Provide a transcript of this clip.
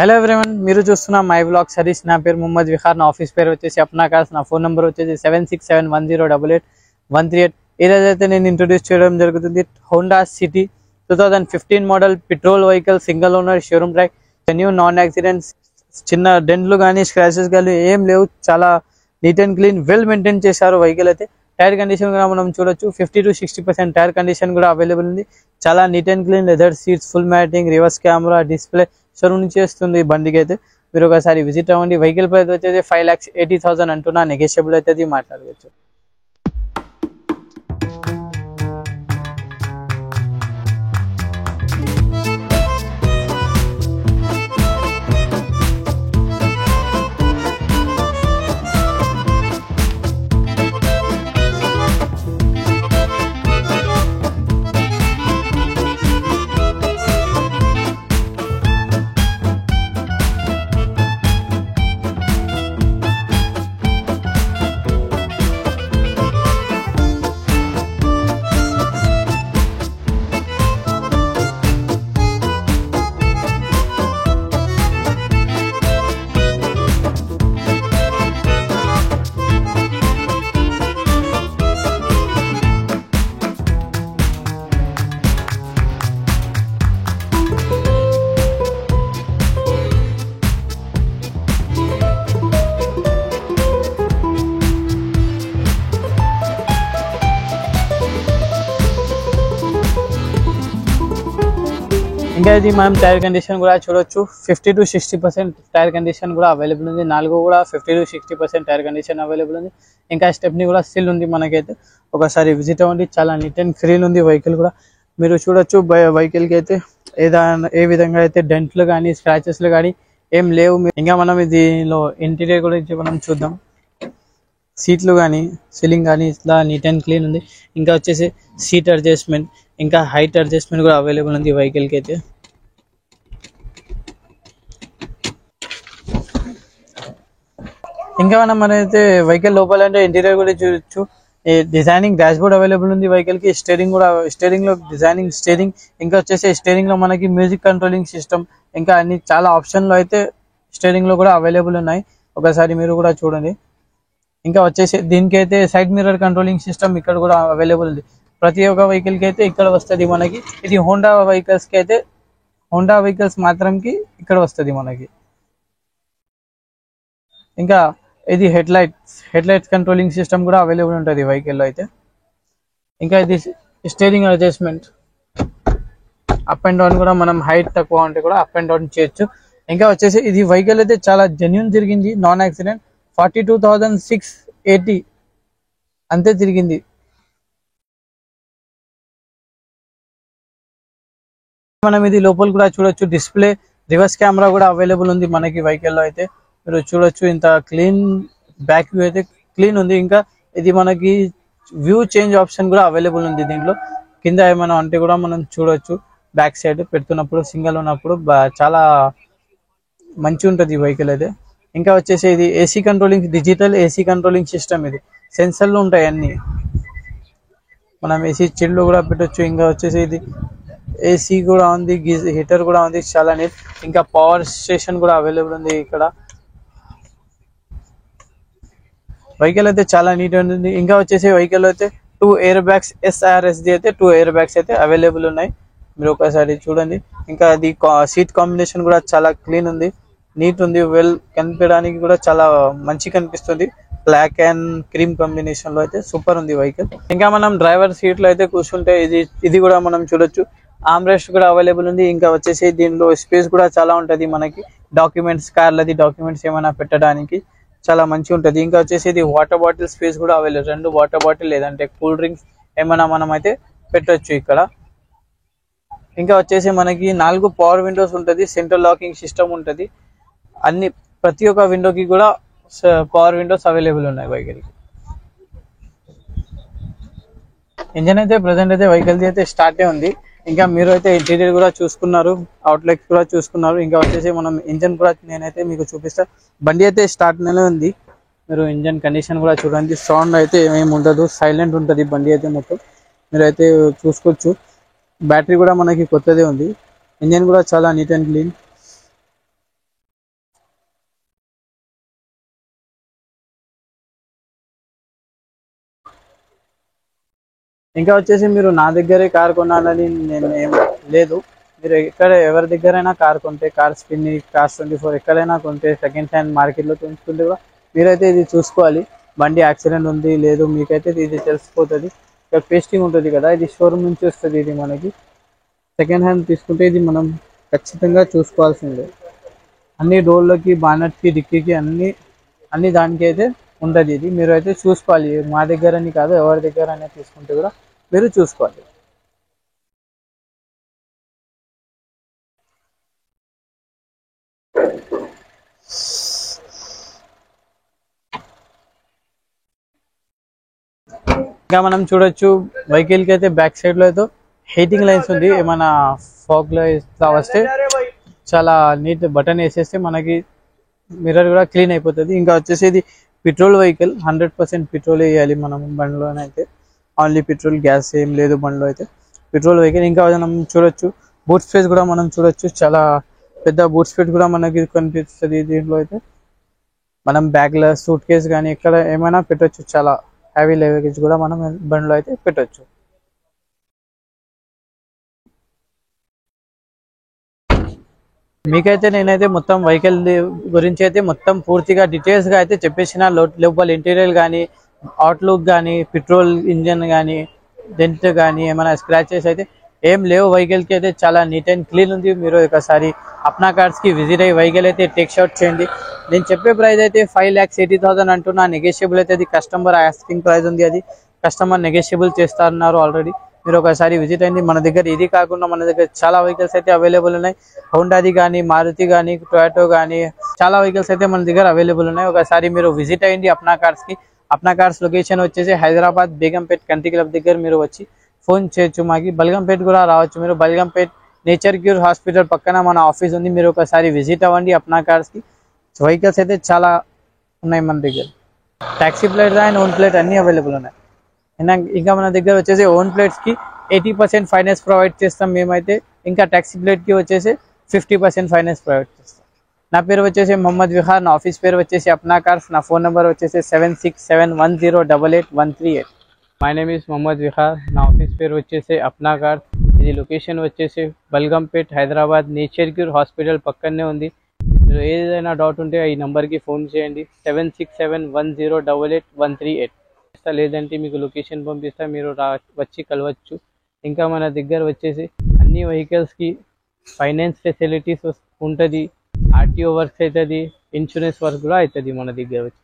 Hello everyone మీరు చూస్తున్న my vlog saris నా పేరు మొహమ్మద్ విహార్ నా ఆఫీస్ పేరు వచ్చేసి అప్నా కార్స్ నా ఫోన్ నంబర్ వచ్చేసి 7671088838 ఈ రోజు అయితే నేను ఇంట్రొడ్యూస్ చేయడం జరుగుతుంది Honda City 2015 model petrol vehicle single owner showroom track new non accidents చిన్న డెంట్లు గానీ స్క్రాచెస్ గానీ ఏం లేవు చాలా neat and clean well maintain చేశారు వెహికల్ అయితే టైర్ కండిషన్ కూడా మనం చూడొచ్చు 50 to 60% టైర్ కండిషన్ కూడా అవైలబుల్ ఉంది చాలా neat and clean leather seats full matting reverse camera display showroom నుంచి వస్తుంది బండికి అయితే మీరు ఒకసారి విజిట్ అవ్వండి వెహికల్ ప్రైస్ వచ్చేసి 5,80,000 అంటున్నా నెగోషియబుల్ అయితే మాట్లాడవచ్చు ఇంకా ఇది మనం టైర్ కండిషన్ కూడా చూడొచ్చు 50 to 60% టైర్ కండిషన్ కూడా అవైలబుల్ ఉంది నాలుగు కూడా 50 to 60% టైర్ కండిషన్ అవైలబుల్ ఉంది ఇంకా స్టెప్ని కూడా స్టిల్ ఉంది మనకైతే ఒకసారి విజిట్ అవ్వండి చాలా నీట్ అండ్ క్లీన్ ఉంది వెహికల్ కూడా మీరు చూడొచ్చు వెహికల్కి అయితే ఏ విధంగా అయితే డెంట్లు కానీ స్క్రాచెస్లు కానీ ఏం లేవు ఇంకా మనం దీనిలో ఇంటీరియర్ గురించి మనం చూద్దాం సీట్లు కానీ సీలింగ్ కానీ ఇట్లా నీట్ అండ్ క్లీన్ ఉంది ఇంకా వచ్చేసి సీట్ అడ్జస్ట్మెంట్ ఇంకా హైట్ అడ్జస్ట్మెంట్ కూడా అవైలబుల్ ఉంది వెహికల్కి అయితే ఇంకా మనమైతే వెహికల్ లోపల అంటే ఇంటీరియర్ కూడా చూడొచ్చు డిజైనింగ్ డాష్ బోర్డ్ అవైలబుల్ ఉంది వెహికల్ కి స్టీరింగ్ లో డిజైనింగ్ స్టీరింగ్ ఇంకా వచ్చేసి స్టీరింగ్ లో మనకి మ్యూజిక్ కంట్రోలింగ్ సిస్టమ్ ఇంకా అన్ని చాలా ఆప్షన్లు అయితే స్టీరింగ్ లో కూడా అవైలబుల్ ఉన్నాయి ఒకసారి మీరు కూడా చూడండి ఇంకా వచ్చేసి దీనికి అయితే సైడ్ మిర్రర్ కంట్రోలింగ్ సిస్టమ్ ఇక్కడ కూడా అవైలబుల్ ఉంది ప్రతి ఒక్క వెహికల్ కి అయితే ఇక్కడ వస్తుంది మనకి ఇది హోండా వెహికల్స్ కి అయితే హోండా వెహికల్స్ మాత్రంకి ఇక్కడ వస్తుంది మనకి ఇంకా ఇది హెడ్ లైట్స్ కంట్రోలింగ్ సిస్టమ్ కూడా అవైలబుల్ ఉంటుంది వెహికల్లో అయితే ఇంకా ఇది steering adjustment up and down కూడా మనం హైట్ తక్కువ ఉంటే కూడా అప్ అండ్ డౌన్ చేయొచ్చు ఇంకా వచ్చేసి ఇది వెహికల్ అయితే చాలా జెన్యూన్ తిరిగింది నాన్ యాక్సిడెంట్ 42,680 అంతే తిరిగింది మనం ఇది లోపల కూడా చూడొచ్చు డిస్ప్లే రివర్స్ కెమెరా కూడా అవైలబుల్ ఉంది మనకి వెహికల్లో అయితే మీరు చూడొచ్చు ఇంత క్లీన్ బ్యాక్ వ్యూ అయితే క్లీన్ ఉంది ఇంకా ఇది మనకి వ్యూ చేంజ్ ఆప్షన్ కూడా అవైలబుల్ ఉంది దీంట్లో కింద ఏమైనా అంటే కూడా మనం చూడొచ్చు బ్యాక్ సైడ్ పెడుతున్నప్పుడు సింగల్ ఉన్నప్పుడు చాలా మంచి ఉంటుంది వెహికల్ అయితే ఇంకా వచ్చేసి ఇది AC controlling digital AC controlling system ఇది సెన్సర్లు ఉంటాయి అన్ని మనం ఏసీ చిల్లు కూడా పెట్టొచ్చు ఇంకా వచ్చేసి ఇది ఏసీ కూడా ఉంది హీటర్ కూడా ఉంది చాలా నీట్ ఇంకా పవర్ స్టేషన్ కూడా అవైలబుల్ ఉంది ఇక్కడ వెహికల్ అయితే చాలా నీట్ ఉంది ఇంకా వచ్చేసి వెహికల్ అయితే 2 ఎయిర్ బ్యాగ్స్ SRSD అయితే 2 ఎయిర్ బ్యాగ్స్ అయితే అవైలబుల్ ఉన్నాయి మీరు ఒకసారి చూడండి ఇంకా అది సీట్ కాంబినేషన్ కూడా చాలా క్లీన్ ఉంది నీట్ ఉంది వెల్ కనిపించడానికి కూడా చాలా మంచి కనిపిస్తుంది బ్లాక్ అండ్ క్రీమ్ కాంబినేషన్ లో అయితే సూపర్ ఉంది వెహికల్ ఇంకా మనం డ్రైవర్ సీట్ లో అయితే కూర్చుంటే ఇది కూడా మనం చూడొచ్చు ఆర్మ్ రెస్ట్ కూడా అవైలబుల్ ఉంది ఇంకా వచ్చేసి దీనిలో స్పేస్ కూడా చాలా ఉంటది మనకి డాక్యుమెంట్స్ కార్లది డాక్యుమెంట్స్ ఏమైనా పెట్టడానికి చాలా మంచిగా ఉంటుంది ఇంకా వచ్చేసి ఇది వాటర్ బాటిల్ స్పేస్ కూడా అవైలబుల్ 2 వాటర్ బాటిల్ లేదంటే కూల్ డ్రింక్స్ ఏమైనా మనం అయితే పెట్టొచ్చు ఇక్కడ ఇంకా వచ్చేసి మనకి 4 పవర్ విండోస్ ఉంటుంది సెంట్రల్ లాకింగ్ సిస్టమ్ ఉంటుంది అన్ని ప్రతి ఒక్క విండోకి కూడా పవర్ విండోస్ అవైలబుల్ ఉన్నాయి వెహికల్ ఇంజన్ అయితే ప్రెసెంట్ అయితే వెహికల్ అయితే స్టార్టే ఉంది ఇంకా మీరు అయితే ఇంటీరియర్ కూడా చూసుకున్నారు అవుట్లెట్స్ కూడా చూసుకున్నారు ఇంకా వచ్చేసి మనం ఇంజన్ కూడా నేనైతే మీకు చూపిస్తా బండి అయితే స్టార్ట్ నెల ఉంది మీరు ఇంజన్ కండిషన్ కూడా చూడండి సౌండ్ అయితే ఏమేమి ఉండదు సైలెంట్ ఉంటుంది బండి అయితే మొత్తం మీరైతే చూసుకోవచ్చు బ్యాటరీ కూడా మనకి కొత్తదే ఉంది ఇంజన్ కూడా చాలా నీట్ అండ్ క్లీన్ ఇంకా వచ్చేసి మీరు నా దగ్గరే కార్ కొనాలని నేను ఏం లేదు. మీరు ఎక్కడ ఎవరి దగ్గరైనా కార్ కొంటే, కార్ స్పిన్, కార్స్ 24 ఎక్కడైనా కొంటే సెకండ్ హ్యాండ్ మార్కెట్లో చూసుకుంటే కూడా మీరైతే ఇది చూసుకోవాలి. బండి యాక్సిడెంట్ ఉంది లేదు మీకైతే ఇది తెలిసిపోతుంది. ఇక్కడ పేస్టింగ్ ఉంటుంది కదా, ఇది షోరూమ్ నుంచి వస్తుంది. ఇది మనకి సెకండ్ హ్యాండ్ తీసుకుంటే ఇది మనం ఖచ్చితంగా చూసుకోవాల్సిందే. అన్ని డోర్లకి, బానట్కి, డిక్కీకి అన్ని దానికి అయితే ఉంటుంది. ఇది మీరు అయితే చూసుకోవాలి. మా దగ్గర అని కాదు, ఎవరి దగ్గర అనేది తీసుకుంటే కూడా మీరు చూసుకోవాలి. ఇంకా మనం చూడొచ్చు వెహికల్ కి అయితే బ్యాక్ సైడ్ లో అయితే హీటింగ్ లైన్స్ ఉంది. ఏమైనా ఫాగ్ లో ఇట్లా వస్తే చాలా నీట్ బటన్ వేసేస్తే మనకి మిర్రర్ కూడా క్లీన్ అయిపోతుంది. ఇంకా వచ్చేసి ఇది పెట్రోల్ వెహికల్, 100% పెట్రోల్ వేయాలి మనం బండిలోనైతే. ఓన్లీ పెట్రోల్, గ్యాస్ ఏం లేదు బండిలో అయితే. Petrol vehicle. ఇంకా మనం చూడొచ్చు బూట్ స్పేస్ కూడా మనం చూడొచ్చు. చాలా పెద్ద బూట్ స్పేస్ కూడా మనకి కనిపిస్తుంది. దీంట్లో అయితే మనం బ్యాగ్లో సూట్ కేస్ కానీ ఎక్కడ ఏమైనా పెట్టొచ్చు. చాలా హ్యావీ లగేజ్ కూడా మనం బండిలో అయితే పెట్టొచ్చు. మీకైతే నేనైతే మొత్తం వెహికల్ గురించి అయితే మొత్తం పూర్తిగా డీటెయిల్స్గా అయితే చెప్పేసిన. లోపల ఇంటీరియర్ కానీ, అవుట్లుక్ కానీ, పెట్రోల్ ఇంజన్ కానీ, డెంట్ కానీ ఏమైనా స్క్రాచెస్ అయితే ఏం లేవు. వెహికల్కి అయితే చాలా నీట్ అండ్ క్లీన్ ఉంది. మీరు ఒకసారి అప్నా కార్స్కి విజిట్ అయ్యి వెహికల్ అయితే టేక్ షాట్ చేయండి. నేను చెప్పే ప్రైస్ అయితే 5,80,000 అంటున్నా. నెగోషియబుల్ అయితే అది కస్టమర్ ఆస్కింగ్ ప్రైస్ ఉంది. అది కస్టమర్ నెగోషియబుల్ చేస్తున్నారు ఆల్రెడీ. మీరు ఒకసారి విజిట్ అయింది. మన దగ్గర ఇది కాకుండా మన దగ్గర చాలా వెహికల్స్ అయితే అవైలబుల్ ఉన్నాయి. హోండాది కానీ, మారుతి కానీ, టొయాటో కానీ చాలా వెహికల్స్ అయితే మన దగ్గర అవైలబుల్ ఉన్నాయి. ఒకసారి మీరు విజిట్ అయ్యింది అప్నా కార్స్కి. అప్నా కార్స్ లొకేషన్ వచ్చేసి హైదరాబాద్ బేగంపేట్ కంటి క్లబ్ దగ్గర మీరు వచ్చి ఫోన్ చేయొచ్చు. మాకి బల్గంపేట్ కూడా రావచ్చు. మీరు బల్గంపేట్ నేచర్ క్యూర్ హాస్పిటల్ పక్కన మన ఆఫీస్ ఉంది. మీరు ఒకసారి విజిట్ అవ్వండి అప్నా కార్స్కి. వెహికల్స్ అయితే చాలా ఉన్నాయి మన దగ్గర. Taxi plate and own plate అన్నీ అవైలబుల్ ఉన్నాయి. ఇంకా మన దగ్గర వచ్చేసి ఓన్ ప్లేట్స్కి 80% ఫైనాన్స్ ప్రొవైడ్ చేస్తాం మేమైతే. ఇంకా ట్యాక్సీ ప్లేట్కి వచ్చేసి 50% ఫైనాన్స్ ప్రొవైడ్ చేస్తాం. నా పేరు వచ్చేసి మొహమ్మద్ విహార్. నా ఆఫీస్ పేరు వచ్చేసి అప్నా కార్స్. నా ఫోన్ నెంబర్ వచ్చేసి 7671088838. My name is Mohammad Vihar. నా ఆఫీస్ పేరు వచ్చేసి అప్నా కార్స్. ఇది లొకేషన్ వచ్చేసి Balkampet, Hyderabad nature cure hospital పక్కనే ఉంది. మీరు ఏదైనా డౌట్ ఉంటే ఈ నెంబర్కి ఫోన్ చేయండి. 7671088838. లేదంటే మీకు లొకేషన్ పంపిస్తా, మీరు వచ్చి కలవచ్చు. ఇంకా మన దగ్గర వచ్చేసి అన్ని వెహికల్స్కి ఫైనాన్స్ ఫెసిలిటీస్ ఉంటుంది. ఆర్టీఓ వర్క్స్ అవుతుంది, ఇన్సూరెన్స్ వర్క్ కూడా అవుతుంది మన దగ్గర వచ్చి.